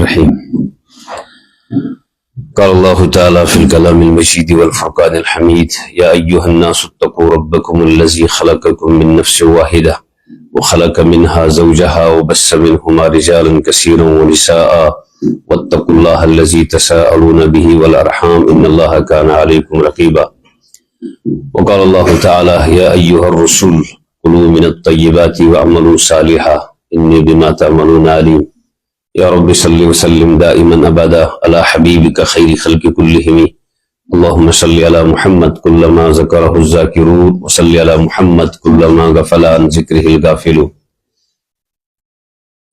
الرحيم. قال الله تعالى في الكلام المجيد والفرقان الحميد: يا أيها الناس اتقوا ربكم الذي خلقكم من نفس واحدة وخلق منها زوجها وبث منهما رجالا كثيرا ونساء واتقوا الله الذي تساءلون به والأرحام إن الله كان عليكم رقيبا. وقال الله تعالى: يا أيها الرسل كلوا من الطيبات واعملوا صالحا إني بما تعملون عليم. يا رب صل وسلم دائما أبدا على حبيبك خير خلق كلهم. اللهم صل على محمد كلما ذكره الذاكرون وصل على محمد كلما غفل عن ذکره الغافلون.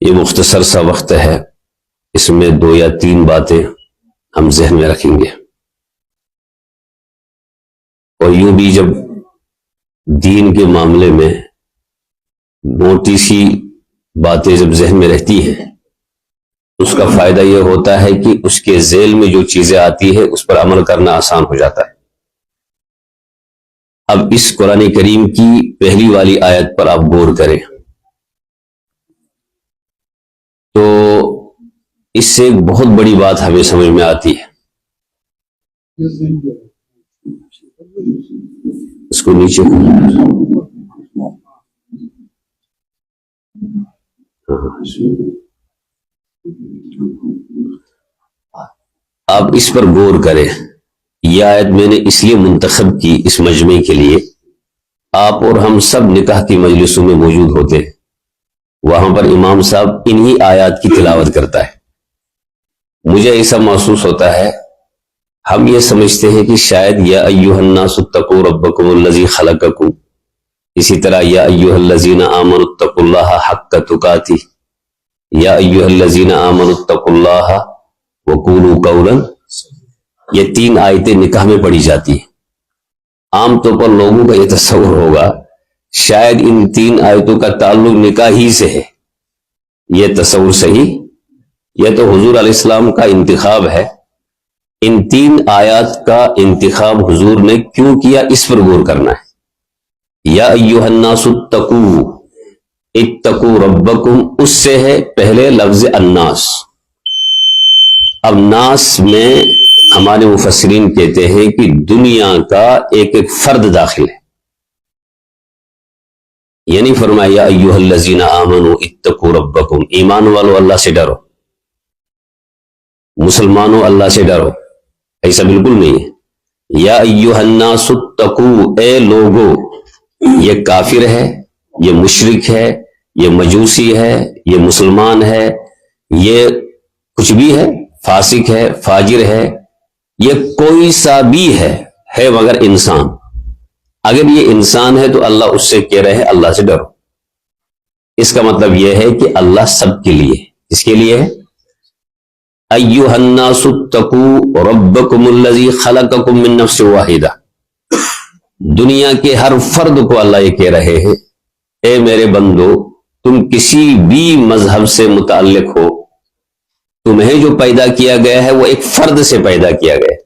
یہ مختصر سا وقت ہے، اس میں 2 یا 3 باتیں ہم ذہن میں رکھیں گے، اور یوں بھی جب دین کے معاملے میں موٹی سی باتیں جب ذہن میں رہتی ہیں، اس کا فائدہ یہ ہوتا ہے کہ اس کے ذیل میں جو چیزیں آتی ہے اس پر عمل کرنا آسان ہو جاتا ہے. اب اس قرآن کریم کی پہلی والی آیت پر آپ غور کریں تو اس سے ایک بہت بڑی بات ہمیں سمجھ میں آتی ہے. اس کو نیچے آپ اس پر غور کریں. یہ آیت میں نے اس لیے منتخب کی اس مجمع کے لیے، آپ اور ہم سب نکاح کی مجلسوں میں موجود ہوتے ہیں، وہاں پر امام صاحب انہی آیات کی تلاوت کرتا ہے. مجھے ایسا محسوس ہوتا ہے، ہم یہ سمجھتے ہیں کہ شاید یا ایھا الناس اتقوا ربکم الذی خلقکم، اسی طرح یا ایھا الذین آمنوا اتقوا اللہ حق تقاتہ، یا ایھا الذین آمنوا اتقوا اللہ وقولوا قولا. یہ 3 آیتیں نکاح میں پڑھی جاتی ہیں. عام طور پر لوگوں کا یہ تصور ہوگا شاید ان 3 آیتوں کا تعلق نکاح ہی سے ہے. یہ تصور صحیح؟ یہ تو حضور علیہ السلام کا انتخاب ہے. ان 3 آیات کا انتخاب حضور نے کیوں کیا، اس پر غور کرنا ہے. یا ایھا الناس اتقوا ربکم، اس سے ہے پہلے لفظ الناس. اب ناس میں ہمارے مفسرین کہتے ہیں کہ دنیا کا ایک ایک فرد داخل ہے. یعنی فرمایا یا ایھا الذین آمنوا اتقوا ربکم، ایمان والو اللہ سے ڈرو، مسلمانوں اللہ سے ڈرو. ایسا بالکل نہیں ہے. یا ایھا الناس اتقوا، اے لوگو. یہ کافر ہے، یہ مشرک ہے، یہ مجوسی ہے، یہ مسلمان ہے، یہ کچھ بھی ہے، فاسق ہے، فاجر ہے، یہ کوئی سا بھی ہے مگر انسان. اگر یہ انسان ہے تو اللہ اس سے کہہ رہے ہیں اللہ سے ڈرو. اس کا مطلب یہ ہے کہ اللہ سب کے لیے، اس کے لیے ہے. ایھا الناس اتقوا ربکم الذی خلقکم من نفس واحدہ. دنیا کے ہر فرد کو اللہ یہ کہہ رہے ہیں اے میرے بندو، تم کسی بھی مذہب سے متعلق ہو، تمہیں جو پیدا کیا گیا ہے وہ ایک فرد سے پیدا کیا گیا ہے.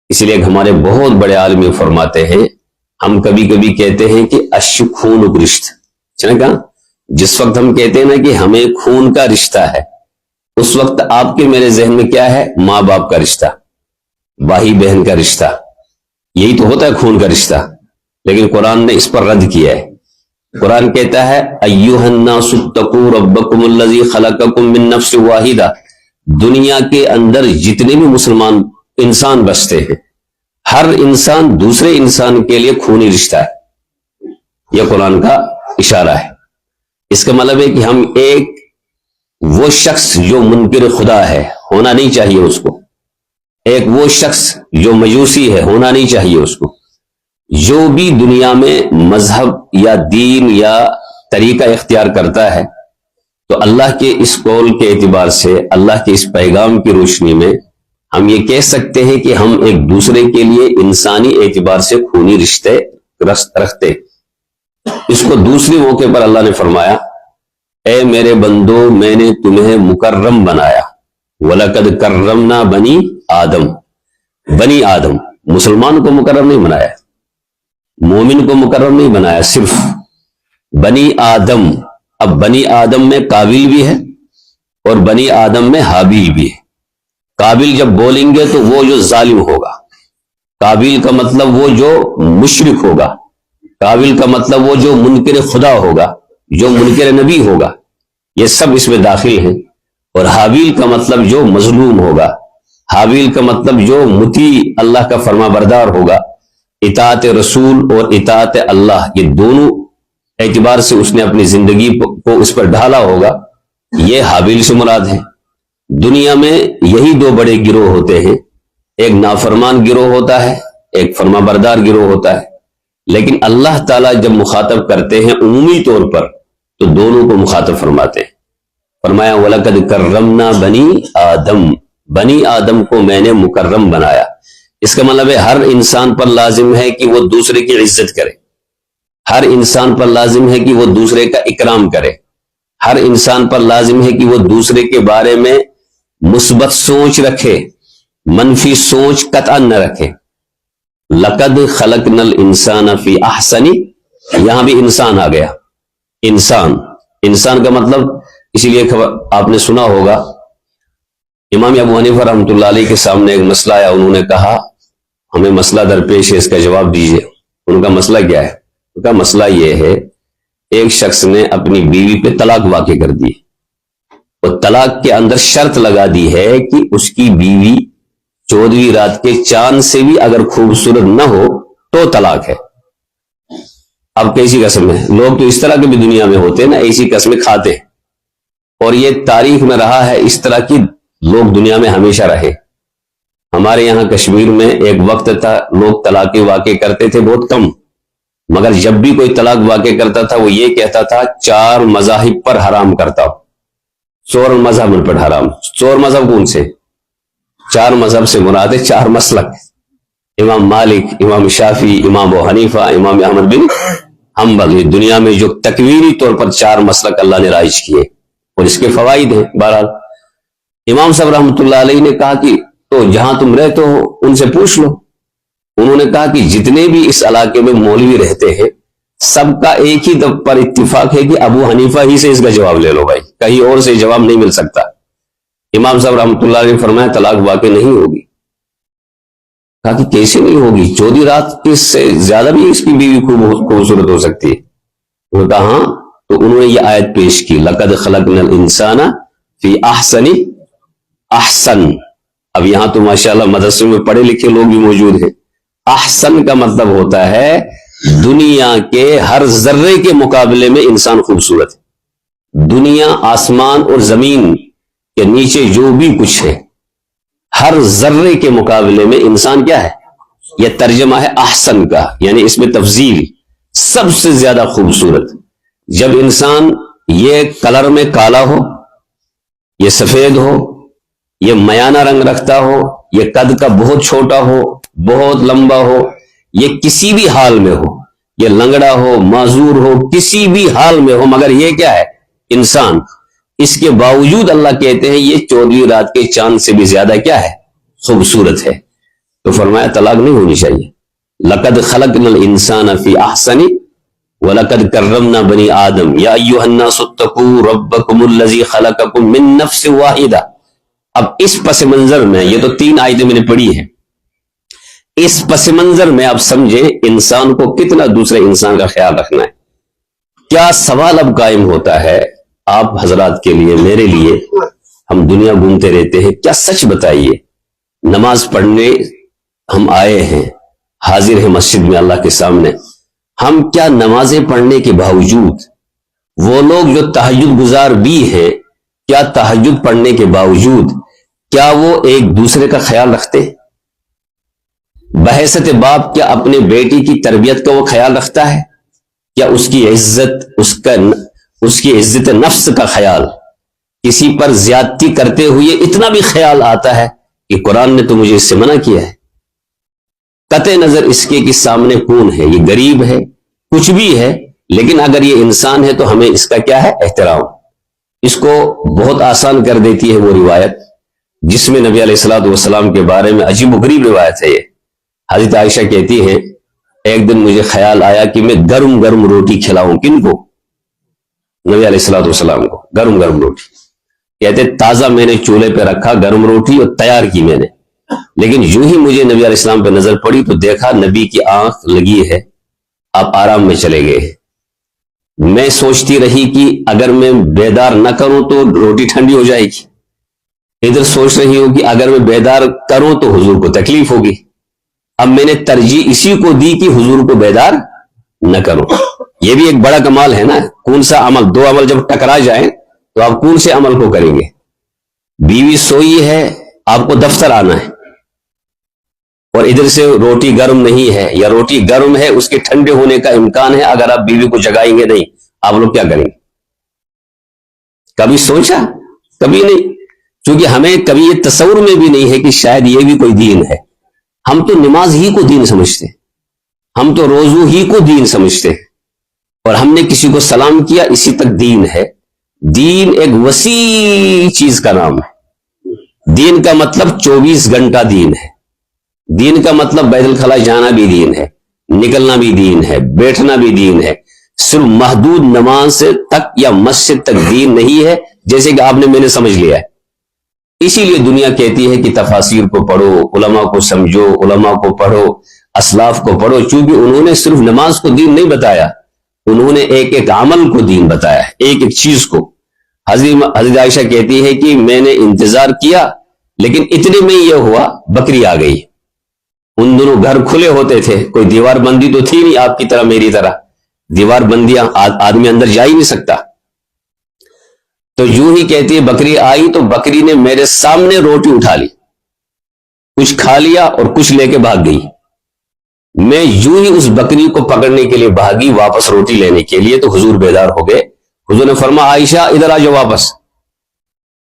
اس لیے ہمارے بہت بڑے عالم فرماتے ہیں، ہم کبھی کبھی کہتے ہیں کہ اشک خون رشت، کہا جس وقت ہم کہتے ہیں نا کہ ہمیں خون کا رشتہ ہے، اس وقت آپ کے میرے ذہن میں کیا ہے؟ ماں باپ کا رشتہ، بھائی بہن کا رشتہ، یہی تو ہوتا ہے خون کا رشتہ. لیکن قرآن نے اس پر رد کیا ہے. قرآن کہتا ہے ایھا الناس اتقوا ربکم الذی خلقکم من نفس واحدہ. دنیا کے اندر جتنے بھی مسلمان انسان بستے ہیں، ہر انسان دوسرے انسان کے لیے خونی رشتہ ہے. یہ قرآن کا اشارہ ہے. اس کا مطلب ہے کہ ہم ایک وہ شخص جو منکر خدا ہے ہونا نہیں چاہیے اس کو، ایک وہ شخص جو مجوسی ہے ہونا نہیں چاہیے اس کو. جو بھی دنیا میں مذہب یا دین یا طریقہ اختیار کرتا ہے تو اللہ کے اس قول کے اعتبار سے، اللہ کے اس پیغام کی روشنی میں ہم یہ کہہ سکتے ہیں کہ ہم ایک دوسرے کے لیے انسانی اعتبار سے خونی رشتے رکھتے. اس کو دوسری موقع پر اللہ نے فرمایا اے میرے بندو، میں نے تمہیں مکرم بنایا. وَلَقَدْ كَرَّمْنَا بَنِي آدم. بنی آدم، مسلمان کو مکرم نہیں بنایا، مومن کو مکرم نہیں بنایا، صرف بنی آدم. اب بنی آدم میں قابل بھی ہے اور بنی آدم میں حابیل بھی ہے۔ قابل جب بولیں گے تو وہ جو ظالم ہوگا، قابل کا مطلب وہ جو مشرک ہوگا، قابل کا مطلب وہ جو منکر خدا ہوگا، جو منکر نبی ہوگا، یہ سب اس میں داخل ہیں۔ اور حابیل کا مطلب جو مظلوم ہوگا، حابیل کا مطلب جو مطیع اللہ کا فرما بردار ہوگا، اطاعت رسول اور اطاعت اللہ یہ دونوں اعتبار سے اس نے اپنی زندگی کو اس پر ڈھالا ہوگا، یہ حابیل سے مراد ہے۔ دنیا میں یہی دو بڑے گروہ ہوتے ہیں، ایک نافرمان گروہ ہوتا ہے، ایک فرما بردار گروہ ہوتا ہے، لیکن اللہ تعالیٰ جب مخاطب کرتے ہیں عمومی طور پر تو دونوں کو مخاطب فرماتے ہیں۔ فرمایا وَلَقَدْ كَرَّمْنَا بَنِي آدم، بنی آدم کو میں نے مکرم بنایا۔ اس کا مطلب ہے ہر انسان پر لازم ہے کہ وہ دوسرے کی عزت کرے، ہر انسان پر لازم ہے کہ وہ دوسرے کا اکرام کرے، ہر انسان پر لازم ہے کہ وہ دوسرے کے بارے میں مثبت سوچ رکھے، منفی سوچ قطعا نہ رکھے۔ لقد خلقنا الانسان فی احسن، یہاں بھی انسان آ گیا، انسان، انسان کا مطلب اسی لیے آپ نے سنا ہوگا امام ابو حنیفہ رحمۃ اللہ علیہ کے سامنے ایک مسئلہ آیا، انہوں نے کہا ہمیں مسئلہ درپیش ہے، اس کا جواب دیجیے۔ ان کا مسئلہ کیا ہے؟ ان کا مسئلہ یہ ہے ایک شخص نے اپنی بیوی پہ طلاق واقع کر دی، اور طلاق کے اندر شرط لگا دی ہے کہ اس کی بیوی 14ویں رات کے چاند سے بھی اگر خوبصورت نہ ہو تو طلاق ہے۔ اب کیسی قسم ہے؟ لوگ تو اس طرح کے بھی دنیا میں ہوتے ہیں نا، ایسی قسمیں کھاتے ہیں، اور یہ تاریخ میں رہا ہے، اس طرح کی لوگ دنیا میں ہمیشہ رہے۔ ہمارے یہاں کشمیر میں ایک وقت تھا لوگ طلاق واقع کرتے تھے بہت کم، مگر جب بھی کوئی طلاق واقع کرتا تھا وہ یہ کہتا تھا 4 مذاہب پر حرام کرتا ہوں، 4 مذہب پر حرام۔ 4 مذہب کون سے؟ 4 مذہب سے مراد ہے 4 مسلک، امام مالک، امام شافعی، امام ابو حنیفہ، امام احمد بن حنبل۔ یہ دنیا میں جو تکوینی طور پر 4 مسلک اللہ نے رائج کیے اور اس کے فوائد ہیں۔ بہرحال امام صاحب رحمۃ اللہ علیہ نے کہا کہ تو جہاں تم رہتے ہو ان سے پوچھ لو۔ انہوں نے کہا کہ جتنے بھی اس علاقے میں مولوی رہتے ہیں سب کا ایک ہی پر اتفاق ہے کہ ابو حنیفہ ہی سے اس کا جواب لے لو بھائی، کہیں اور سے جواب نہیں مل سکتا۔ امام صاحب رحمۃ اللہ علیہ نے فرمایا طلاق واقع نہیں ہوگی۔ کہا کہ کیسے نہیں ہوگی؟ 14 رات اس سے زیادہ بھی اس کی بیوی خوبصورت ہو سکتی ہے۔ انہوں نے کہا ہاں، تو انہوں نے یہ آیت پیش کی لقد خلقنا الانسان فی احسن احسن۔ اب یہاں تو ماشاءاللہ مدرسے میں پڑھے لکھے لوگ بھی موجود ہیں۔ احسن کا مطلب ہوتا ہے دنیا کے ہر ذرے کے مقابلے میں انسان خوبصورت ہے۔ دنیا، آسمان اور زمین کے نیچے جو بھی کچھ ہے ہر ذرے کے مقابلے میں انسان کیا ہے؟ یہ ترجمہ ہے احسن کا، یعنی اس میں تفضیل، سب سے زیادہ خوبصورت۔ جب انسان یہ کلر میں کالا ہو، یہ سفید ہو، یہ میانہ رنگ رکھتا ہو، یہ قد کا بہت چھوٹا ہو، بہت لمبا ہو، یہ کسی بھی حال میں ہو، یہ لنگڑا ہو، معذور ہو، کسی بھی حال میں ہو، مگر یہ کیا ہے؟ انسان۔ اس کے باوجود اللہ کہتے ہیں یہ 14ویں رات کے چاند سے بھی زیادہ کیا ہے؟ خوبصورت ہے۔ تو فرمایا طلاق نہیں ہونی چاہیے۔ لقد خلقنا الانسان فی احسن وَلَقَدْ كَرَّمْنَا بَنِي آدم یا ایھا الناس اتقوا ربکم الذی خلقکم من نفس واحدہ۔ اب اس پس منظر میں، یہ تو 3 آیتیں میں نے پڑھی ہیں، اس پس منظر میں آپ سمجھے انسان کو کتنا دوسرے انسان کا خیال رکھنا ہے۔ کیا سوال اب قائم ہوتا ہے آپ حضرات کے لیے، میرے لیے، ہم دنیا گھومتے رہتے ہیں، کیا سچ بتائیے نماز پڑھنے ہم آئے ہیں، حاضر ہیں مسجد میں اللہ کے سامنے، ہم کیا نمازیں پڑھنے کے باوجود، وہ لوگ جو تہجد گزار بھی ہیں، کیا تہجد پڑھنے کے باوجود کیا وہ ایک دوسرے کا خیال رکھتے؟ بحیثیت باپ کیا اپنے بیٹی کی تربیت کا وہ خیال رکھتا ہے؟ کیا اس کی عزت، اس کی عزت نفس کا خیال، کسی پر زیادتی کرتے ہوئے اتنا بھی خیال آتا ہے کہ قرآن نے تو مجھے اس سے منع کیا ہے؟ قطع نظر اس کے کہ سامنے کون ہے، یہ غریب ہے، کچھ بھی ہے، لیکن اگر یہ انسان ہے تو ہمیں اس کا کیا ہے؟ احترام۔ اس کو بہت آسان کر دیتی ہے وہ روایت جس میں نبی علیہ الصلوۃ والسلام کے بارے میں عجیب و غریب روایت ہے۔ یہ حضرت عائشہ کہتی ہیں ایک دن مجھے خیال آیا کہ میں گرم گرم روٹی کھلاؤں، کن کو؟ نبی علیہ الصلوۃ والسلام کو گرم گرم روٹی۔ کہتے تازہ میں نے چولہے پہ رکھا گرم روٹی اور تیار کی میں نے، لیکن یوں ہی مجھے نبی علیہ السلام پہ نظر پڑی تو دیکھا نبی کی آنکھ لگی ہے، آپ آرام میں چلے گئے۔ میں سوچتی رہی کہ اگر میں بیدار نہ کروں تو روٹی ٹھنڈی ہو جائے گی، ادھر سوچ رہی ہوں کہ اگر میں بیدار کروں تو حضور کو تکلیف ہوگی۔ اب میں نے ترجیح اسی کو دی کہ حضور کو بیدار نہ کروں۔ یہ بھی ایک بڑا کمال ہے نا، کون سا عمل، دو عمل جب ٹکرا جائیں تو آپ کون سے عمل کو کریں گے؟ بیوی سوئی ہے، آپ کو دفتر آنا ہے، اور ادھر سے روٹی گرم نہیں ہے، یا روٹی گرم ہے اس کے ٹھنڈے ہونے کا امکان ہے، اگر آپ بیوی کو جگائیں گے نہیں، آپ لوگ کیا کریں گے؟ کبھی سوچا؟ کبھی نہیں، چونکہ ہمیں کبھی یہ تصور میں بھی نہیں ہے کہ شاید یہ بھی کوئی دین ہے۔ ہم تو نماز ہی کو دین سمجھتے، ہم تو روزو ہی کو دین سمجھتے، اور ہم نے کسی کو سلام کیا اسی تک دین ہے۔ دین ایک وسیع چیز کا نام ہے۔ دین کا مطلب 24 گھنٹہ دین ہے، دین کا مطلب بیت الخلاء جانا بھی دین ہے، نکلنا بھی دین ہے، بیٹھنا بھی دین ہے۔ صرف محدود نماز تک یا مسجد تک دین نہیں ہے، جیسے کہ آپ نے میں نے سمجھ لیا ہے۔ اسی لیے دنیا کہتی ہے کہ تفاسیر کو پڑھو، علماء کو سمجھو، علماء کو پڑھو، اسلاف کو پڑھو، چونکہ انہوں نے صرف نماز کو دین نہیں بتایا، انہوں نے ایک ایک عمل کو دین بتایا، ایک ایک چیز کو۔ حضرت عائشہ کہتی ہے کہ میں نے انتظار کیا، لیکن اتنے میں یہ ہوا بکری آ گئی۔ ان دنوں گھر کھلے ہوتے تھے، کوئی دیوار بندی تو تھی نہیں آپ کی طرح میری طرح، دیوار بندیاں آدمی اندر جا ہی نہیں سکتا۔ تو یوں ہی کہتی ہے بکری آئی تو بکری نے میرے سامنے روٹی اٹھا لی، کچھ کھا لیا اور کچھ لے کے بھاگ گئی۔ میں یوں ہی اس بکری کو پکڑنے کے لیے بھاگی واپس روٹی لینے کے لیے، تو حضور بیدار ہو گئے۔ حضور نے فرمایا عائشہ ادھر آ جاؤ واپس۔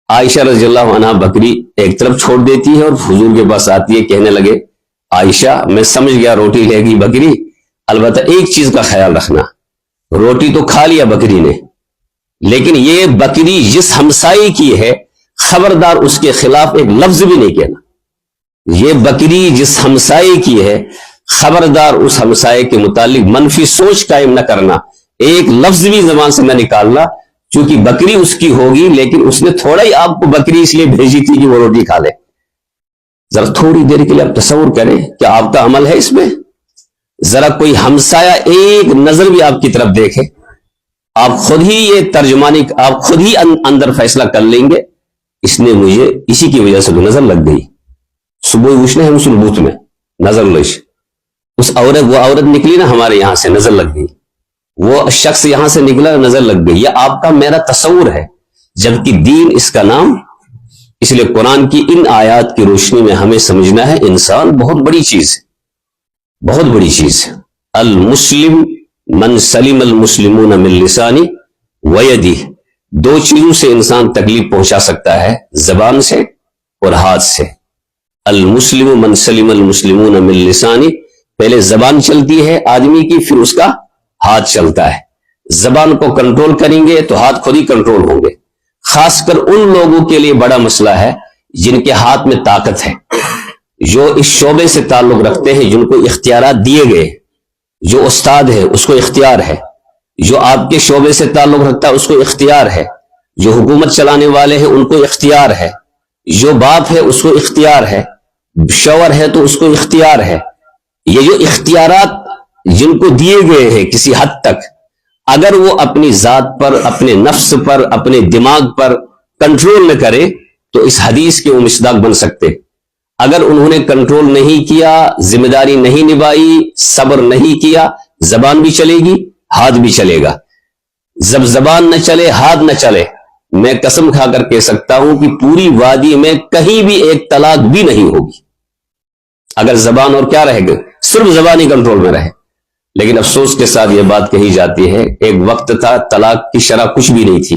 عائشہ رضی اللہ عنہا بکری ایک طرف چھوڑ دیتی ہے اور حضور کے پاس آتی ہے، کہنے لگے عائشہ میں سمجھ گیا روٹی لے گی بکری، البتہ ایک چیز کا خیال رکھنا، روٹی تو کھا لیا بکری نے، لیکن یہ بکری جس ہمسائے کی ہے خبردار اس کے خلاف ایک لفظ بھی نہیں کہنا۔ یہ بکری جس ہمسائے کی ہے خبردار اس ہمسائے کے متعلق منفی سوچ قائم نہ کرنا، ایک لفظ بھی زبان سے نہ نکالنا، چونکہ بکری اس کی ہوگی، لیکن اس نے تھوڑا ہی آپ کو بکری اس لیے بھیجی تھی کہ وہ روٹی کھا لے۔ ذرا تھوڑی دیر کے لیے آپ تصور کریں کیا آپ کا عمل ہے اس میں؟ ذرا کوئی ہمسایہ ایک نظر بھی آپ کی طرف دیکھے، آپ خود ہی یہ ترجمانی، آپ خود ہی اندر فیصلہ کر لیں گے اس نے مجھے اسی کی وجہ سے تو نظر لگ گئی۔ صبح اٹھنے ہم سلبوت میں نظر لش، وہ عورت نکلی نا ہمارے یہاں سے نظر لگ گئی، وہ شخص یہاں سے نکلا نظر لگ گئی، یہ آپ کا میرا تصور ہے، جبکہ دین اس کا نام۔ اس لیے قرآن کی ان آیات کی روشنی میں ہمیں سمجھنا ہے انسان بہت بڑی چیز ہے، بہت بڑی چیز ہے۔ المسلم من سلم المسلمون من لسانی ویدی، دو چیزوں سے انسان تکلیف پہنچا سکتا ہے، زبان سے اور ہاتھ سے۔ المسلم من سلم المسلمون من لسانی، پہلے زبان چلتی ہے آدمی کی، پھر اس کا ہاتھ چلتا ہے۔ زبان کو کنٹرول کریں گے تو ہاتھ خود ہی کنٹرول ہوں گے۔ خاص کر ان لوگوں کے لیے بڑا مسئلہ ہے جن کے ہاتھ میں طاقت ہے، جو اس شعبے سے تعلق رکھتے ہیں، جن کو اختیارات دیے گئے، جو استاد ہے اس کو اختیار ہے، جو آپ کے شعبے سے تعلق رکھتا ہے اس کو اختیار ہے، جو حکومت چلانے والے ہیں ان کو اختیار ہے، جو باپ ہے اس کو اختیار ہے، شوہر ہے تو اس کو اختیار ہے۔ یہ جو اختیارات جن کو دیے گئے ہیں کسی حد تک، اگر وہ اپنی ذات پر، اپنے نفس پر، اپنے دماغ پر کنٹرول نہ کرے تو اس حدیث کے وہ مصداق بن سکتے۔ اگر انہوں نے کنٹرول نہیں کیا، ذمہ داری نہیں نبھائی، صبر نہیں کیا، زبان بھی چلے گی، ہاتھ بھی چلے گا۔ جب زبان نہ چلے، ہاتھ نہ چلے، میں قسم کھا کر کہہ سکتا ہوں کہ پوری وادی میں کہیں بھی ایک طلاق بھی نہیں ہوگی، اگر زبان اور کیا رہے گا، صرف زبان ہی کنٹرول میں رہے۔ لیکن افسوس کے ساتھ یہ بات کہی جاتی ہے، ایک وقت تھا طلاق کی شرح کچھ بھی نہیں تھی،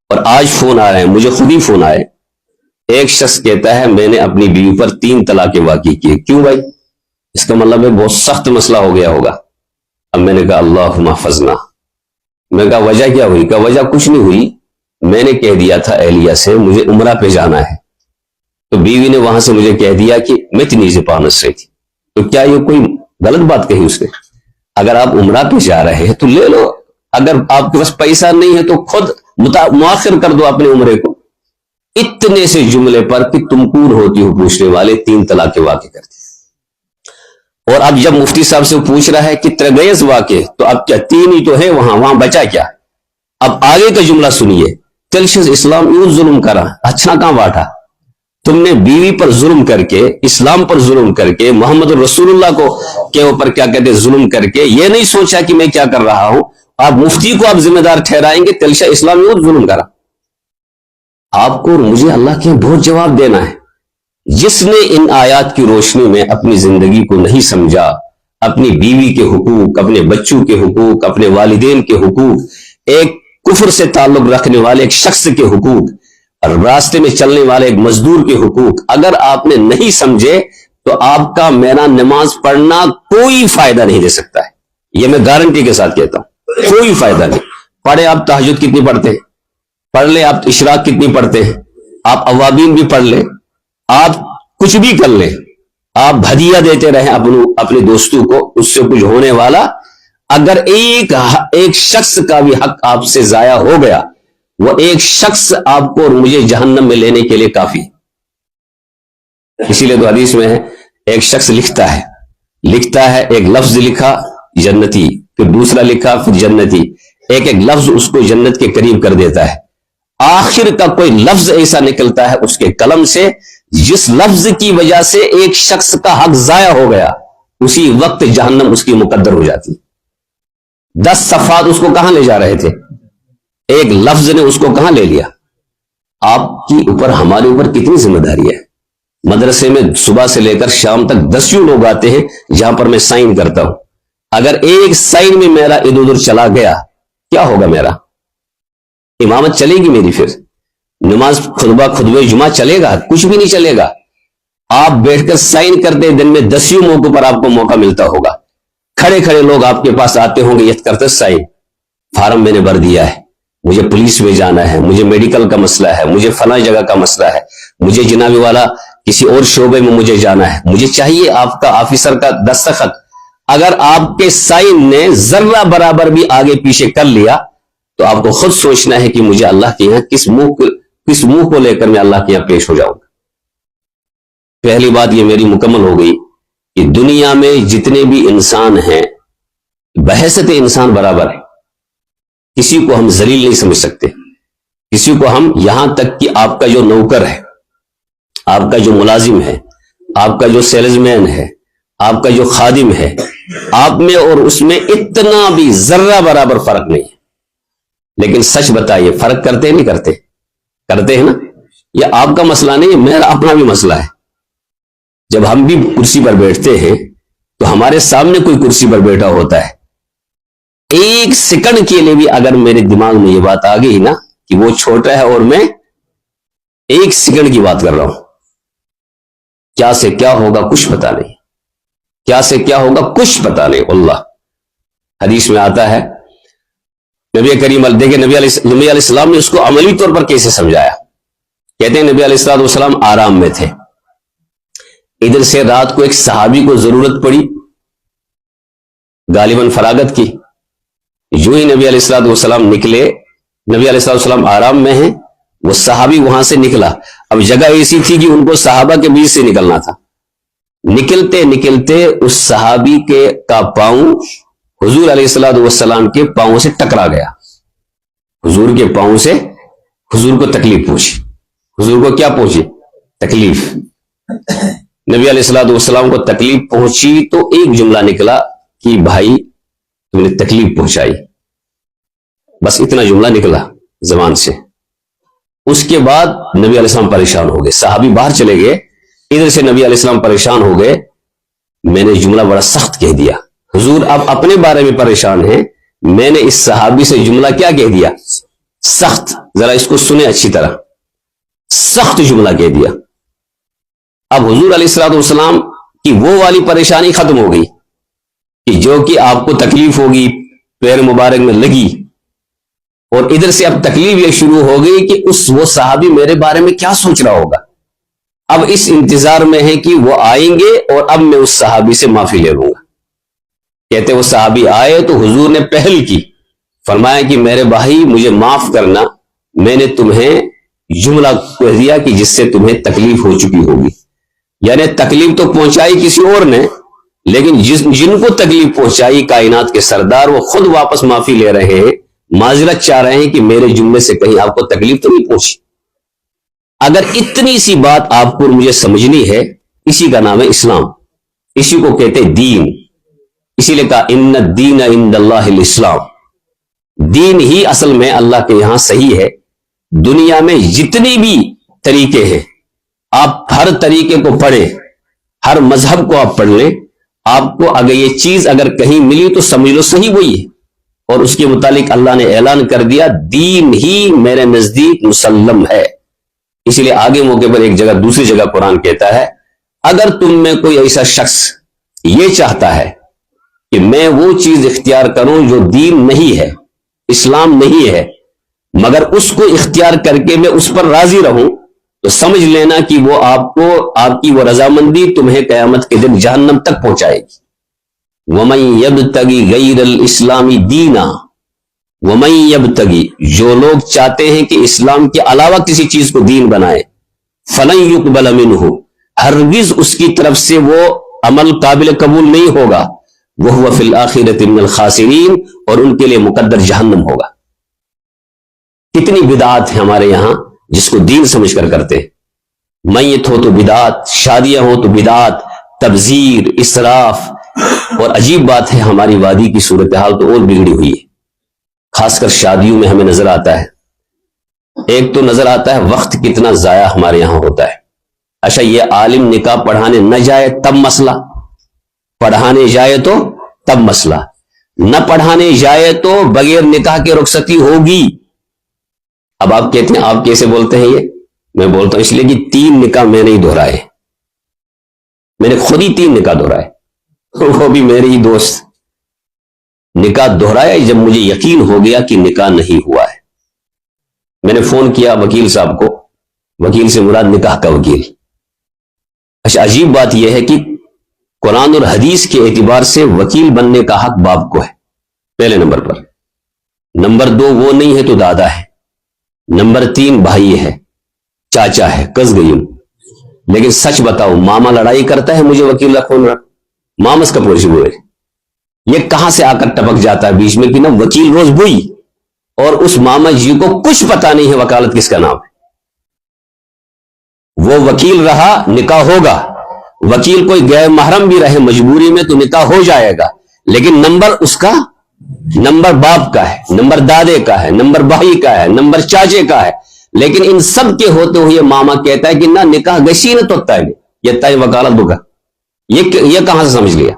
اور آج فون آ رہے ہیں، مجھے خود ہی فون آئے، ایک شخص کہتا ہے میں نے اپنی بیوی پر 3 طلاقیں واقع کی۔ کیوں بھائی؟ اس کا مطلب ہے بہت سخت مسئلہ ہو گیا ہوگا۔ اب میں نے کہا اللہم احفظنا، میں نے کہا وجہ کیا ہوئی؟ کہا وجہ کچھ نہیں ہوئی، میں نے کہہ دیا تھا اہلیہ سے مجھے عمرہ پہ جانا ہے، تو بیوی نے وہاں سے مجھے کہہ دیا کہ میں اتنی سے پانس رہی تھی۔ تو کیا یہ کوئی غلط بات کہی اس نے؟ اگر آپ عمرہ پہ جا رہے ہیں تو لے لو، اگر آپ کے پاس پیسہ نہیں ہے تو خود مؤخر کر دو اپنے عمرے کو۔ اتنے سے جملے پر کہ تم کون ہوتی ہو پوچھنے والے 3 طلاق کے واقع کرتے. اور اب جب مفتی صاحب سے پوچھ رہا ہے کہ ترگیز واقع، تو اب کیا 3 ہی تو ہے وہاں بچا کیا؟ اب آگے کا جملہ سنیے. تلشز اسلام یوں ظلم کرا، اچھا کہاں باٹا؟ تم نے بیوی پر ظلم کر کے، اسلام پر ظلم کر کے، محمد رسول اللہ کو کے اوپر کیا کہتے ظلم کر کے یہ نہیں سوچا کہ میں کیا کر رہا ہوں. آپ مفتی کو آپ ذمہ دار ٹھہرائیں گے تلشا اسلام یوں ظلم کرا. آپ کو اور مجھے اللہ کے بہت جواب دینا ہے. جس نے ان آیات کی روشنی میں اپنی زندگی کو نہیں سمجھا، اپنی بیوی کے حقوق، اپنے بچوں کے حقوق، اپنے والدین کے حقوق، ایک کفر سے تعلق رکھنے والے ایک شخص کے حقوق، اور راستے میں چلنے والے ایک مزدور کے حقوق اگر آپ نے نہیں سمجھے تو آپ کا میرا نماز پڑھنا کوئی فائدہ نہیں دے سکتا ہے. یہ میں گارنٹی کے ساتھ کہتا ہوں، کوئی فائدہ نہیں. پڑھے آپ تہجد کتنی پڑھتے ہیں، پڑھ لیں آپ اشراق کتنی پڑھتے ہیں، آپ اوابین بھی پڑھ لیں، آپ کچھ بھی کر لیں، آپ ہدیہ دیتے رہیں اپنے دوستوں کو، اس سے کچھ ہونے والا. اگر ایک شخص کا بھی حق آپ سے ضائع ہو گیا، وہ ایک شخص آپ کو اور مجھے جہنم میں لینے کے لیے کافی. اسی لیے تو حدیث میں ہے ایک شخص لکھتا ہے ایک لفظ لکھا جنتی، پھر دوسرا لکھا پھر جنتی، ایک لفظ اس کو جنت کے قریب کر دیتا ہے. آخر کا کوئی لفظ ایسا نکلتا ہے اس کے قلم سے جس لفظ کی وجہ سے ایک شخص کا حق ضائع ہو گیا، اسی وقت جہنم اس کی مقدر ہو جاتی. 10 صفحات اس کو کہاں لے جا رہے تھے، ایک لفظ نے اس کو کہاں لے لیا. آپ کی اوپر ہمارے اوپر کتنی ذمہ داری ہے. مدرسے میں صبح سے لے کر شام تک 10 لوگ آتے ہیں جہاں پر میں سائن کرتا ہوں. اگر ایک سائن میں میرا ادھر ادھر چلا گیا کیا ہوگا؟ میرا امامت چلے گی میری؟ پھر نماز خطبہ جمعہ چلے گا؟ کچھ بھی نہیں چلے گا. آپ بیٹھ کر سائن کرتے دن میں 10 موقع پر آپ کو موقع ملتا ہوگا. کھڑے لوگ آپ کے پاس آتے ہوں گے، یہ کرتے سائن، فارم میں نے بھر دیا ہے، مجھے پولیس میں جانا ہے، مجھے میڈیکل کا مسئلہ ہے، مجھے فلاں جگہ کا مسئلہ ہے، مجھے جناب والا کسی اور شعبے میں مجھے جانا ہے، مجھے چاہیے آپ کا آفیسر کا دستخط. اگر آپ کے سائن نے ذرہ برابر بھی آگے پیچھے کر لیا تو آپ کو خود سوچنا ہے کہ مجھے اللہ کے یہاں کس منہ کو لے کر میں اللہ کے یہاں پیش ہو جاؤں گا. پہلی بات یہ میری مکمل ہو گئی کہ دنیا میں جتنے بھی انسان ہیں بحیثیت انسان برابر ہے. کسی کو ہم ذلیل نہیں سمجھ سکتے، کسی کو ہم یہاں تک کہ آپ کا جو نوکر ہے، آپ کا جو ملازم ہے، آپ کا جو سیلز مین ہے، آپ کا جو خادم ہے، آپ میں اور اس میں اتنا بھی ذرہ برابر فرق نہیں ہے. لیکن سچ بتائیے فرق کرتے نہیں کرتے؟ کرتے ہیں نا. یہ آپ کا مسئلہ نہیں ہے، میرا اپنا بھی مسئلہ ہے. جب ہم بھی کرسی پر بیٹھتے ہیں تو ہمارے سامنے کوئی کرسی پر بیٹھا ہوتا ہے، ایک سیکنڈ کے لیے بھی اگر میرے دماغ میں یہ بات آ گئی نا کہ وہ چھوٹا ہے اور میں ایک سیکنڈ کی بات کر رہا ہوں، کیا سے کیا ہوگا کچھ پتا نہیں، کیا سے کیا ہوگا کچھ پتا نہیں. اللہ حدیث میں آتا ہے نبی کریم دیکھیں نبی علیہ السلام نے اس کو عملی طور پر کیسے سمجھایا. کہتے ہیں نبی علیہ السلام آرام میں تھے، ادھر سے رات کو ایک صحابی کو ضرورت پڑی غالباً فراغت کی. جو ہی نبی علیہ السلام نکلے، نبی علیہ السلام آرام میں ہیں، وہ صحابی وہاں سے نکلا. اب جگہ ایسی تھی کہ ان کو صحابہ کے بیچ سے نکلنا تھا. نکلتے نکلتے اس صحابی کا پاؤں حضور علیہ السلام کے پاؤں سے ٹکرا گیا. حضور کے پاؤں سے حضور کو تکلیف پہنچی. حضور کو کیا پہنچی؟ تکلیف. نبی علیہ السلام کو تکلیف پہنچی تو ایک جملہ نکلا کہ بھائی تم نے تکلیف پہنچائی، بس اتنا جملہ نکلا زبان سے. اس کے بعد نبی علیہ السلام پریشان ہو گئے، صحابی باہر چلے گئے، ادھر سے نبی علیہ السلام پریشان ہو گئے. میں نے جملہ بڑا سخت کہہ دیا. حضور اب اپنے بارے میں پریشان ہیں، میں نے اس صحابی سے جملہ کیا کہہ دیا؟ سخت. ذرا اس کو سنیں اچھی طرح، سخت جملہ کہہ دیا. اب حضور علیہ السلام کی وہ والی پریشانی ختم ہو گئی کہ جو کہ آپ کو تکلیف ہوگی پیر مبارک میں لگی، اور ادھر سے اب تکلیف یہ شروع ہو گئی کہ وہ صحابی میرے بارے میں کیا سوچ رہا ہوگا. اب اس انتظار میں ہے کہ وہ آئیں گے اور اب میں اس صحابی سے معافی لے لوں گا. کہتے وہ صحابی آئے تو حضور نے پہل کی، فرمایا کہ میرے بھائی مجھے معاف کرنا، میں نے تمہیں جملہ کہہ دیا کہ جس سے تمہیں تکلیف ہو چکی ہوگی، یعنی تکلیف تو پہنچائی کسی اور نے، لیکن جن کو تکلیف پہنچائی کائنات کے سردار، وہ خود واپس معافی لے رہے ہیں، معذرت چاہ رہے ہیں کہ میرے جملے سے کہیں آپ کو تکلیف تو نہیں پہنچی۔ اگر اتنی سی بات آپ کو مجھے سمجھنی ہے، اسی کا نام ہے اسلام، اسی کو کہتے دین۔ اسی لیے کہا ان الدین عند اللہ الاسلام، دین ہی اصل میں اللہ کے یہاں صحیح ہے۔ دنیا میں جتنی بھی طریقے ہیں، آپ ہر طریقے کو پڑھیں، ہر مذہب کو آپ پڑھ لیں، آپ کو اگر یہ چیز اگر کہیں ملی تو سمجھ لو صحیح وہی ہے، اور اس کے متعلق اللہ نے اعلان کر دیا دین ہی میرے نزدیک مسلم ہے۔ اسی لیے آگے موقع پر ایک جگہ دوسری جگہ قرآن کہتا ہے اگر تم میں کوئی ایسا شخص یہ چاہتا ہے کہ میں وہ چیز اختیار کروں جو دین نہیں ہے، اسلام نہیں ہے، مگر اس کو اختیار کر کے میں اس پر راضی رہوں، تو سمجھ لینا کہ وہ آپ کی وہ رضامندی تمہیں قیامت کے دن جہنم تک پہنچائے گی۔ وَمَن يَبْتَغِ غَيْرَ الْإِسْلَامِ دِينًا، وَمَن يَبْتَغِ، جو لوگ چاہتے ہیں کہ اسلام کے علاوہ کسی چیز کو دین بنائے، فَلَن يُقْبَلَ مِنْهُ، ہرگز اس کی طرف سے وہ عمل قابل قبول نہیں ہوگا، وَهُوَ فِي الْآخِرَةِ مِنَ الْخَاسِرِينَ، اور ان کے لیے مقدر جہنم ہوگا۔ کتنی بدعات ہیں ہمارے یہاں جس کو دین سمجھ کر کرتے ہیں، میت ہو تو بدعات، شادیاں ہو تو بدعات، تبذیر، اسراف، اور عجیب بات ہے ہماری وادی کی صورتحال تو اور بگڑی ہوئی ہے، خاص کر شادیوں میں ہمیں نظر آتا ہے۔ ایک تو نظر آتا ہے وقت کتنا ضائع ہمارے یہاں ہوتا ہے۔ اچھا یہ عالم نکاح پڑھانے نہ جائے تب مسئلہ، پڑھانے جائے تو تب مسئلہ، نہ پڑھانے جائے تو بغیر نکاح کے رخصتی ہوگی۔ اب آپ کہتے ہیں آپ کیسے بولتے ہیں یہ؟ میں بولتا ہوں اس لیے کہ 3 نکاح میں نہیں دہرائے، میں نے خود ہی 3 نکاح دہرائے، وہ بھی میرے ہی دوست۔ نکاح دہرایا جب مجھے یقین ہو گیا کہ نکاح نہیں ہوا ہے۔ میں نے فون کیا وکیل صاحب کو، وکیل سے مراد نکاح کا وکیل۔ اچھا عجیب بات یہ ہے کہ قرآن اور حدیث کے اعتبار سے وکیل بننے کا حق باپ کو ہے پہلے نمبر پر، نمبر 2 وہ نہیں ہے تو دادا ہے، نمبر 3 بھائی ہے، چاچا ہے، کس گئی ہوں۔ لیکن سچ بتاؤ ماما لڑائی کرتا ہے مجھے وکیل کا فون رکھ، مامس کا پوچھ ہوئے، یہ کہاں سے آ کر ٹپک جاتا ہے بیچ میں کہ نا وکیل روز بوئی، اور اس ماما جی کو کچھ پتا نہیں ہے وکالت کس کا نام ہے۔ وہ وکیل رہا نکاح ہوگا، وکیل کوئی غیر محرم بھی رہے مجبوری میں تو نکاح ہو جائے گا، لیکن نمبر اس کا، نمبر باپ کا ہے، نمبر دادے کا ہے، نمبر بھائی کا ہے، نمبر چاچے کا ہے، لیکن ان سب کے ہوتے ہوئے ماما کہتا ہے کہ نہ نکاح گسی نہ تو تائے یہ تائے وکالت بکا، یہ کہاں سے سمجھ لیا؟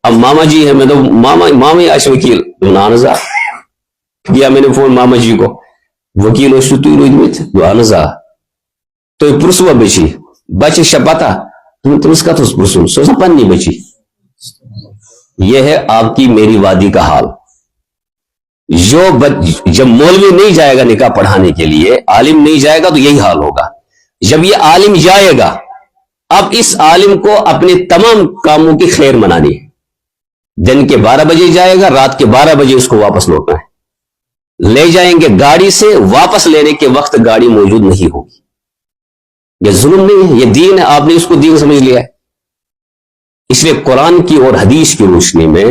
اب ماما جی ہے، میں تو ماما آش وکیل نانزا کیا، میں نے فون ماما جی کو، وکیل نانزا تو پرسوا بچی بچے شپاتا تم کا تو پرسون سو پن نہیں بچی۔ یہ ہے آپ کی میری وادی کا حال۔ جب مولوی نہیں جائے گا نکاح پڑھانے کے لیے، عالم نہیں جائے گا تو یہی حال ہوگا۔ جب یہ عالم جائے گا، اب اس عالم کو اپنے تمام کاموں کی خیر منانی ہے۔ دن کے 12 بجے جائے گا، رات کے 12 بجے اس کو واپس لوٹنا ہے۔ لے جائیں گے گاڑی سے، واپس لینے کے وقت گاڑی موجود نہیں ہوگی۔ یہ ظلم نہیں ہے، یہ دین ہے، آپ نے اس کو دین سمجھ لیا ہے۔ اس لیے قرآن کی اور حدیث کی روشنی میں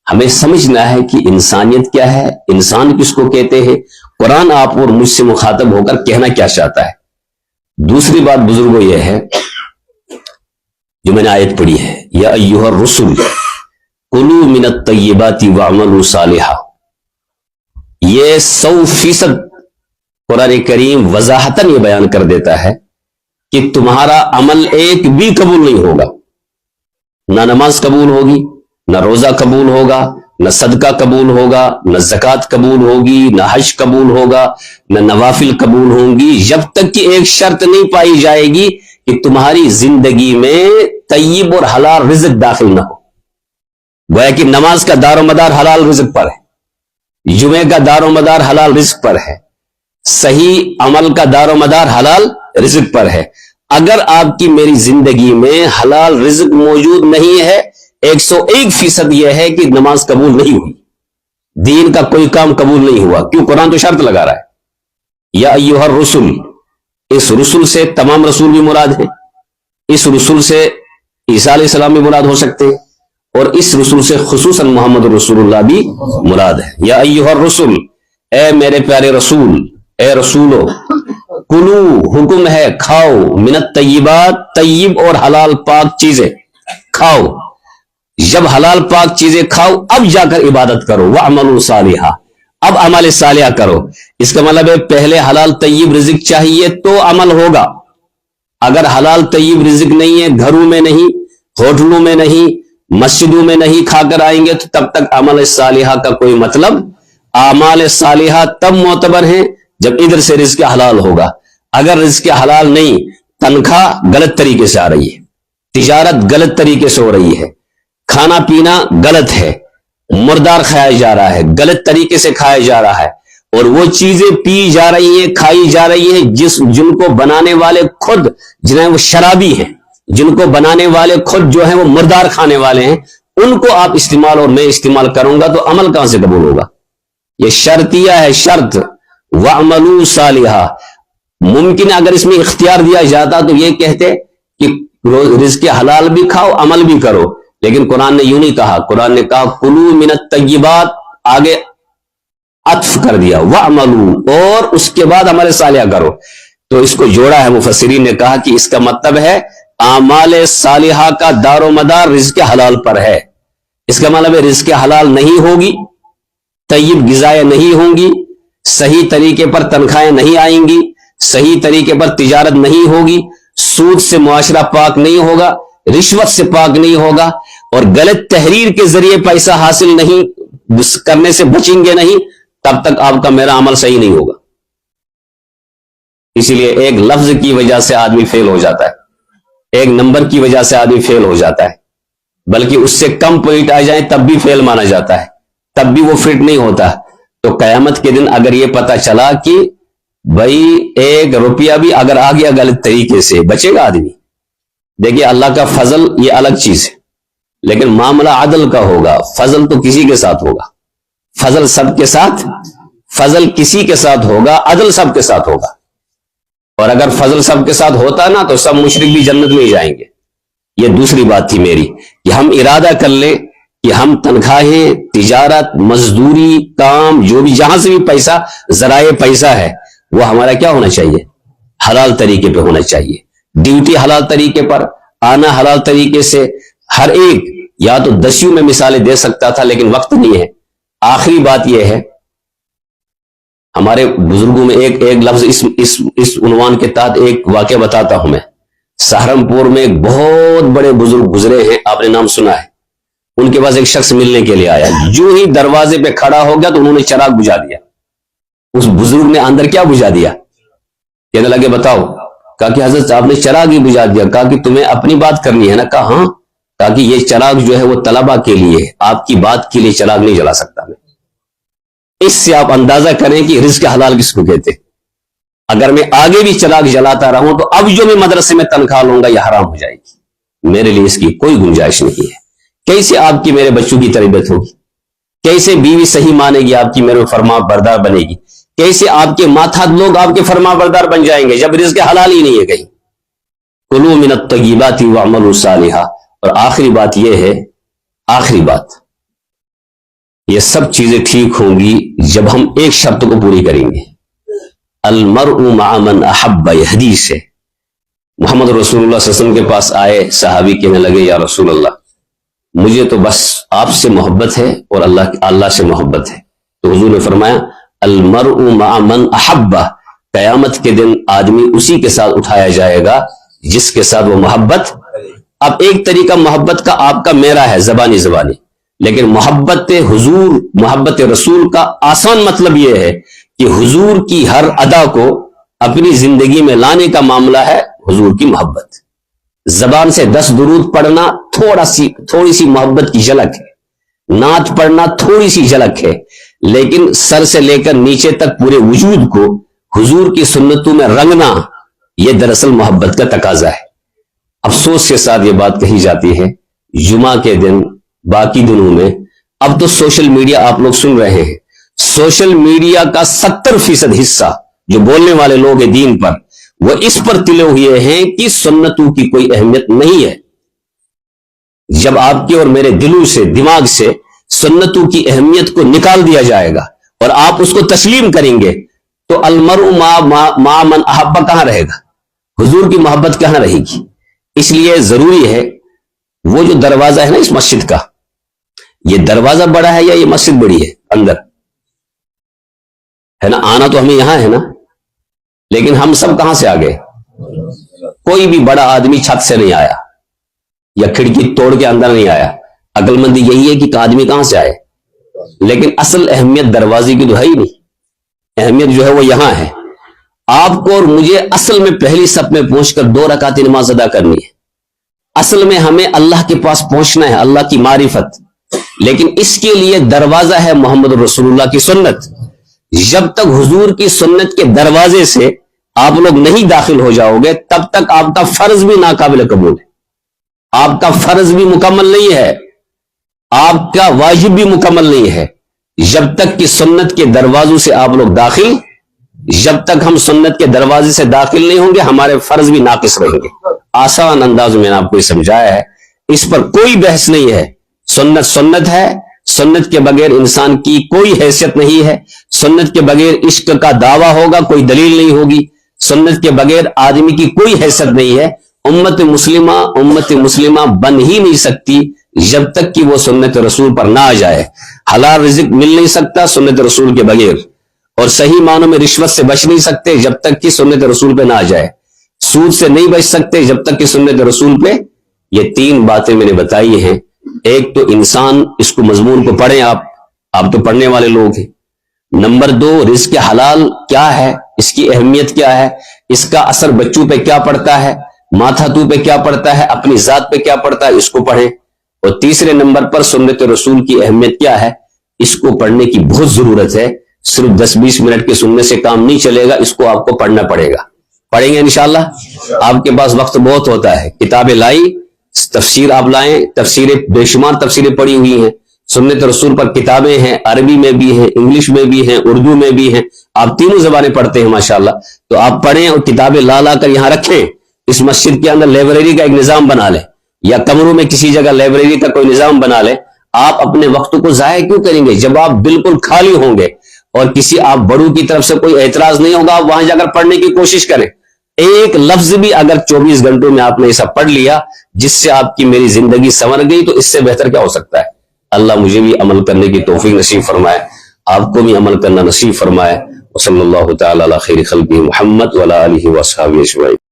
ہمیں سمجھنا ہے کہ انسانیت کیا ہے، انسان کس کو کہتے ہیں، قرآن آپ اور مجھ سے مخاطب ہو کر کہنا کیا چاہتا ہے۔ دوسری بات بزرگوں یہ ہے جو میں نے آیت پڑھی ہے، یا ایھا الرسل کلوا من الطیبات واعملوا صالحا، یہ 100% قرآن کریم وضاحتاً یہ بیان کر دیتا ہے کہ تمہارا عمل ایک بھی قبول نہیں ہوگا، نہ نماز قبول ہوگی، نہ روزہ قبول ہوگا، نہ صدقہ قبول ہوگا، نہ زکوٰۃ قبول ہوگی، نہ حج قبول ہوگا، نہ نوافل قبول ہوں گی، جب تک کہ ایک شرط نہیں پائی جائے گی کہ تمہاری زندگی میں طیب اور حلال رزق داخل نہ ہو۔ گویا کہ نماز کا دار و مدار حلال رزق پر ہے، جمعے کا دار و مدار حلال رزق پر ہے، صحیح عمل کا دار و مدار حلال رزق پر ہے۔ اگر آپ کی میری زندگی میں حلال رزق موجود نہیں ہے، 101% یہ ہے کہ نماز قبول نہیں ہوئی، دین کا کوئی کام قبول نہیں ہوا۔ کیوں؟ قرآن تو شرط لگا رہا ہے، یا ایھا الرسل، اس رسول سے تمام رسول بھی مراد ہیں، اس رسول سے عیسیٰ علیہ السلام بھی مراد ہو سکتے ہیں، اور اس رسول سے خصوصاً محمد رسول اللہ بھی مراد ہے۔ یا ایھا الرسل، اے میرے پیارے رسول، اے رسولو، کلو، حکم ہے کھاؤ، من الطیبات، طیب اور حلال پاک چیزیں کھاؤ۔ جب حلال پاک چیزیں کھاؤ اب جا کر عبادت کرو، وَاعْمَلُوا صَالِحًا، اب عمل صالحہ کرو۔ اس کا مطلب ہے پہلے حلال طیب رزق چاہیے تو عمل ہوگا۔ اگر حلال طیب رزق نہیں ہے، گھروں میں نہیں، ہوٹلوں میں نہیں، مسجدوں میں نہیں کھا کر آئیں گے تو تب تک عمل صالحہ کا کوئی مطلب۔ اعمال صالحہ تب معتبر ہیں جب ادھر سے رزق حلال ہوگا۔ اگر رزق حلال نہیں، تنخواہ غلط طریقے سے آ رہی ہے، تجارت غلط طریقے سے ہو رہی ہے، کھانا پینا غلط ہے، مردار کھایا جا رہا ہے، غلط طریقے سے کھایا جا رہا ہے، اور وہ چیزیں پی جا رہی ہیں، کھائی جا رہی ہیں جن کو بنانے والے خود جنہیں وہ شرابی ہیں، جن کو بنانے والے خود جو ہیں وہ مردار کھانے والے ہیں، ان کو آپ استعمال اور میں استعمال کروں گا تو عمل کہاں سے قبول ہوگا؟ یہ شرطیہ ہے، شرط۔ وَاعْمَلُوا صَالِحًا، ممکن اگر اس میں اختیار دیا جاتا تو یہ کہتے کہ رزق حلال بھی کھاؤ، عمل بھی کرو، لیکن قرآن نے یوں نہیں کہا۔ قرآن نے کہا کلوا من الطیبات، آگے عطف کر دیا، وَاعْمَلُوا، اور اس کے بعد عمل صالحہ کرو۔ تو اس کو جوڑا ہے مفسرین نے کہا کہ اس کا مطلب ہے اعمال صالحہ کا دار و مدار رزق حلال پر ہے۔ اس کا مطلب ہے رزق حلال نہیں ہوگی، طیب غذائیں نہیں ہوں گی، صحیح طریقے پر تنخواہیں نہیں آئیں گی، صحیح طریقے پر تجارت نہیں ہوگی، سود سے معاشرہ پاک نہیں ہوگا، رشوت سے پاک نہیں ہوگا، اور غلط تحریر کے ذریعے پیسہ حاصل نہیں کرنے سے بچیں گے نہیں، تب تک آپ کا میرا عمل صحیح نہیں ہوگا۔ اسی لیے ایک لفظ کی وجہ سے آدمی فیل ہو جاتا ہے، ایک نمبر کی وجہ سے آدمی فیل ہو جاتا ہے، بلکہ اس سے کم پوائنٹ آ جائیں تب بھی فیل مانا جاتا ہے، تب بھی وہ فٹ نہیں ہوتا۔ تو قیامت کے دن اگر یہ پتا چلا کہ بھائی 1 روپیہ بھی اگر آ گیا غلط طریقے سے، بچے گا آدمی؟ دیکھیے اللہ کا فضل یہ الگ چیز ہے، لیکن معاملہ عدل کا ہوگا۔ فضل تو کسی کے ساتھ ہوگا، فضل سب کے ساتھ، فضل کسی کے ساتھ ہوگا، عدل سب کے ساتھ ہوگا۔ اور اگر فضل سب کے ساتھ ہوتا نا تو سب مشرک بھی جنت میں ہی جائیں گے۔ یہ دوسری بات تھی میری کہ ہم ارادہ کر لیں کہ ہم تنخواہیں، تجارت، مزدوری، کام، جو بھی جہاں سے بھی پیسہ، ذرائع پیسہ ہے، وہ ہمارا کیا ہونا چاہیے؟ حلال طریقے پہ ہونا چاہیے۔ ڈیوٹی حلال طریقے پر، آنا حلال طریقے سے۔ ہر ایک یا تو دسیوں میں مثالیں دے سکتا تھا لیکن وقت نہیں ہے۔ آخری بات یہ ہے، ہمارے بزرگوں میں ایک لفظ اس عنوان کے تحت ایک واقعہ بتاتا ہوں میں۔ سہارنپور میں ایک بہت بڑے بزرگ گزرے ہیں، آپ نے نام سنا ہے۔ ان کے پاس ایک شخص ملنے کے لیے آیا، جو ہی دروازے پہ کھڑا ہو گیا تو انہوں نے چراغ بجھا دیا۔ اس بزرگ نے اندر کیا بجھا دیا؟ کہنے لگے بتاؤ؟ کہا کہ حضرت آپ نے چراغ ہی بجھا دیا۔ کہا کہ تمہیں اپنی بات کرنی ہے نا؟ کہا ہاں۔ کہا کہ یہ چراغ جو ہے وہ طلبہ کے لیے ہے، آپ کی بات کے لیے چراغ نہیں جلا سکتا میں۔ اس سے آپ اندازہ کریں کہ رزق حلال کس کو کہتے۔ اگر میں آگے بھی چراغ جلاتا رہوں تو اب جو میں مدرسے میں تنخواہ لوں گا یہ حرام ہو جائے گی، میرے لیے اس کی کوئی گنجائش نہیں ہے۔ کیسے آپ کی میرے بچوں کی تربیت ہوگی؟ کیسے بیوی صحیح مانے گی آپ کی میرے فرما بردار بنے گی؟ کیسے آپ کے ماتحت لوگ آپ کے فرما بردار بن جائیں گے جب رزق حلال ہی نہیں ہے کہیں؟ کلوا من الطیبات واعملوا صالحا۔ اور آخری بات یہ ہے، آخری بات، یہ سب چیزیں ٹھیک ہوں گی جب ہم ایک شرط کو پوری کریں گے۔ المرء مع من احب، یہ حدیث ہے۔ محمد رسول اللہ صلی اللہ علیہ وسلم کے پاس آئے صحابی، کہنے لگے یا رسول اللہ مجھے تو بس آپ سے محبت ہے اور اللہ سے محبت ہے۔ تو حضور نے فرمایا المرء مع من احب، قیامت کے دن آدمی اسی کے ساتھ اٹھایا جائے گا جس کے ساتھ وہ محبت۔ اب ایک طریقہ محبت کا آپ کا میرا ہے، زبانی، لیکن محبت حضور، محبت رسول کا آسان مطلب یہ ہے کہ حضور کی ہر ادا کو اپنی زندگی میں لانے کا معاملہ ہے حضور کی محبت۔ زبان سے 10 درود پڑھنا تھوڑی سی محبت کی جھلک ہے، نعت پڑھنا تھوڑی سی جھلک ہے، لیکن سر سے لے کر نیچے تک پورے وجود کو حضور کی سنتوں میں رنگنا، یہ دراصل محبت کا تقاضا ہے۔ افسوس کے ساتھ یہ بات کہی جاتی ہے، جمعہ کے دن، باقی دنوں میں، اب تو سوشل میڈیا آپ لوگ سن رہے ہیں، سوشل میڈیا کا 70% حصہ جو بولنے والے لوگ ہیں دین پر، وہ اس پر تلے ہوئے ہیں کہ سنتوں کی کوئی اہمیت نہیں ہے۔ جب آپ کے اور میرے دلوں سے، دماغ سے سنتوں کی اہمیت کو نکال دیا جائے گا اور آپ اس کو تسلیم کریں گے تو المرء مع من احب کہاں رہے گا؟ حضور کی محبت کہاں رہے گی؟ اس لیے ضروری ہے وہ جو دروازہ ہے نا اس مسجد کا، یہ دروازہ بڑا ہے یا یہ مسجد بڑی ہے؟ اندر ہے نا، آنا تو ہمیں یہاں ہے نا، لیکن ہم سب کہاں سے آ گئے؟ کوئی بھی بڑا آدمی چھت سے نہیں آیا یا کھڑکی توڑ کے اندر نہیں آیا۔ عقل مندی یہی ہے کہ آدمی کہاں سے آئے، لیکن اصل اہمیت دروازے کی تو ہے ہی نہیں، اہمیت جو ہے وہ یہاں ہے۔ آپ کو اور مجھے اصل میں پہلی صف میں پہنچ کر 2 رکعت نماز ادا کرنی ہے۔ اصل میں ہمیں اللہ کے پاس پہنچنا ہے، اللہ کی معرفت، لیکن اس کے لیے دروازہ ہے محمد رسول اللہ کی سنت۔ جب تک حضور کی سنت کے دروازے سے آپ لوگ نہیں داخل ہو جاؤ گے تب تک آپ کا فرض بھی ناقابل قبول ہے، آپ کا فرض بھی مکمل نہیں ہے، آپ کا واجب بھی مکمل نہیں ہے۔ جب تک کہ سنت کے دروازوں سے آپ لوگ داخل، جب تک ہم سنت کے دروازے سے داخل نہیں ہوں گے ہمارے فرض بھی ناقص رہیں گے۔ آسان انداز میں نے آپ کو یہ سمجھایا ہے، اس پر کوئی بحث نہیں ہے۔ سنت سنت ہے، سنت کے بغیر انسان کی کوئی حیثیت نہیں ہے، سنت کے بغیر عشق کا دعویٰ ہوگا کوئی دلیل نہیں ہوگی، سنت کے بغیر آدمی کی کوئی حیثیت نہیں ہے۔ امت مسلمہ بن ہی نہیں سکتی جب تک کہ وہ سنت رسول پر نہ آ جائے۔ حلال رزق مل نہیں سکتا سنت رسول کے بغیر، اور صحیح معنوں میں رشوت سے بچ نہیں سکتے جب تک کہ سنت رسول پہ نہ آ جائے، سود سے نہیں بچ سکتے جب تک کہ سنت رسول پہ۔ یہ 3 باتیں میں نے بتائی ہیں۔ ایک تو انسان اس کو مضمون کو پڑھیں، آپ تو پڑھنے والے لوگ ہیں۔ نمبر 2، رزق حلال کیا ہے، اس کی اہمیت کیا ہے، اس کا اثر بچوں پہ کیا پڑتا ہے، ماتھاتو پہ کیا پڑتا ہے، اپنی ذات پہ کیا پڑتا ہے، اس کو پڑھیں۔ اور تیسرے نمبر پر سنت رسول کی اہمیت کیا ہے، اس کو پڑھنے کی بہت ضرورت ہے۔ صرف 10-20 منٹ کے سننے سے کام نہیں چلے گا، اس کو آپ کو پڑھنا پڑے گا۔ پڑھیں گے انشاءاللہ؟ آپ کے پاس وقت بہت ہوتا ہے، کتابیں لائی، تفسیر آپ لائیں، تفسیریں بے شمار تفسیریں پڑھی ہوئی ہیں، سنت رسول پر کتابیں ہیں، عربی میں بھی ہیں، انگلش میں بھی ہیں، اردو میں بھی ہیں، آپ تینوں زبانیں پڑھتے ہیں ماشاءاللہ، تو آپ پڑھیں اور کتابیں لا کر یہاں رکھیں۔ اس مسجد کے اندر لائبریری کا ایک نظام بنا لیں، یا کمروں میں کسی جگہ لائبریری کا کوئی نظام بنا لیں۔ آپ اپنے وقت کو ضائع کیوں کریں گے؟ جب آپ بالکل خالی ہوں گے اور کسی آپ بڑوں کی طرف سے کوئی اعتراض نہیں ہوگا، آپ وہاں جا کر پڑھنے کی کوشش کریں۔ ایک لفظ بھی اگر 24 گھنٹوں میں آپ نے ایسا پڑھ لیا جس سے آپ کی میری زندگی سنور گئی تو اس سے بہتر کیا ہو سکتا ہے؟ اللہ مجھے بھی عمل کرنے کی توفیق نصیب فرمائے، آپ کو بھی عمل کرنا نصیب فرمائے۔ وصلی اللہ تعالی علی خیر خلقہ محمد وعلی آلہ وصحبہ اجمعین۔